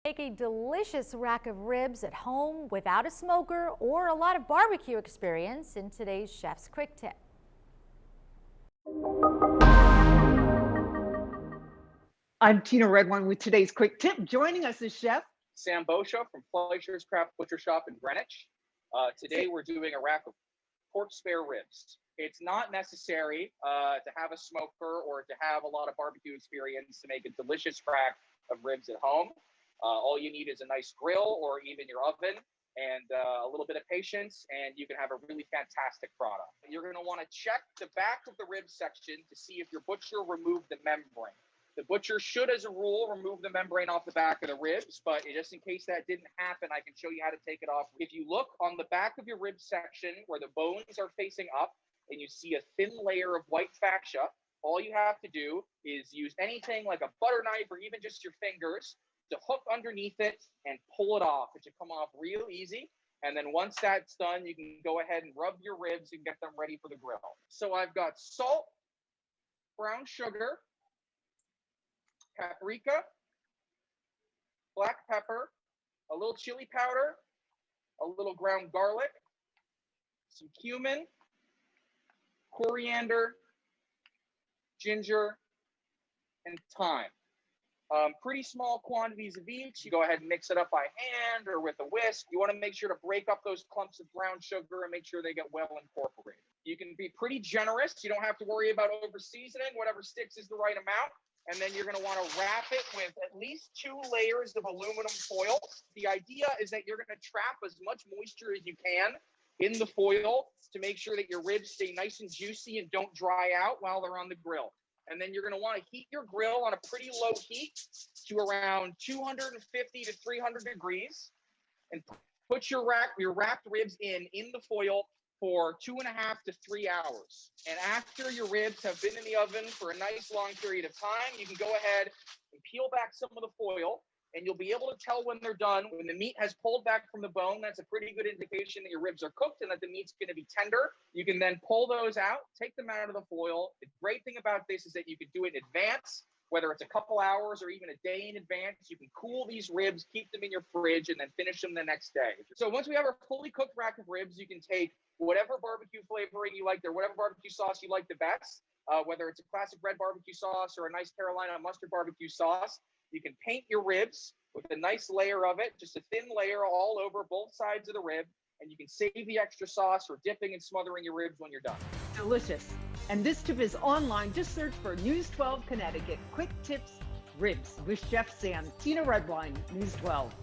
Make a delicious rack of ribs at home without a smoker or a lot of barbecue experience in today's Chef's Quick Tip. I'm Tina Redwine with today's quick tip. Joining us is Chef Sam Bosha from Fleishers Craft Butcher Shop in Greenwich. Today we're doing a rack of pork spare ribs. It's not necessary to have a smoker or to have a lot of barbecue experience to make a delicious rack of ribs at home. All you need is a nice grill or even your oven and a little bit of patience, and you can have a really fantastic product. You're going to want to check the back of the rib section to see if your butcher removed the membrane. The butcher should, as a rule, remove the membrane off the back of the ribs, but just in case that didn't happen, I can show you how to take it off. If you look on the back of your rib section where the bones are facing up and you see a thin layer of white fascia, all you have to do is use anything like a butter knife or even just your fingers to hook underneath it and pull it off. It should come off real easy. And then once that's done, you can go ahead and rub your ribs and get them ready for the grill. So I've got salt, brown sugar, paprika, black pepper, a little chili powder, a little ground garlic, some cumin, coriander, ginger, and thyme. Pretty small quantities of each. You go ahead and mix it up by hand or with a whisk. You want to make sure to break up those clumps of brown sugar and make sure they get well incorporated. You can be pretty generous. You don't have to worry about over seasoning. Whatever sticks is the right amount. And then you're going to want to wrap it with at least 2 layers of aluminum foil. The idea is that you're going to trap as much moisture as you can in the foil to make sure that your ribs stay nice and juicy and don't dry out while they're on the grill. And then you're going to want to heat your grill on a pretty low heat to around 250 to 300 degrees and put your wrapped ribs in the foil for 2.5 to 3 hours. And after your ribs have been in the oven for a nice long period of time, you can go ahead and peel back some of the foil, and you'll be able to tell when they're done. When the meat has pulled back from the bone, that's a pretty good indication that your ribs are cooked and that the meat's going to be tender. You can then pull those out, take them out of the foil. The great thing about this is that you can do it in advance, whether it's a couple hours or even a day in advance. You can cool these ribs, keep them in your fridge, and then finish them the next day. So once we have our fully cooked rack of ribs, you can take whatever barbecue flavoring you like or whatever barbecue sauce you like the best, whether it's a classic red barbecue sauce or a nice Carolina mustard barbecue sauce. You can paint your ribs with a nice layer of it, just a thin layer all over both sides of the rib, and you can save the extra sauce for dipping and smothering your ribs when you're done. Delicious. And this tip is online. Just search for News 12 Connecticut Quick Tips Ribs with Chef Sam. Tina Redwine, News 12.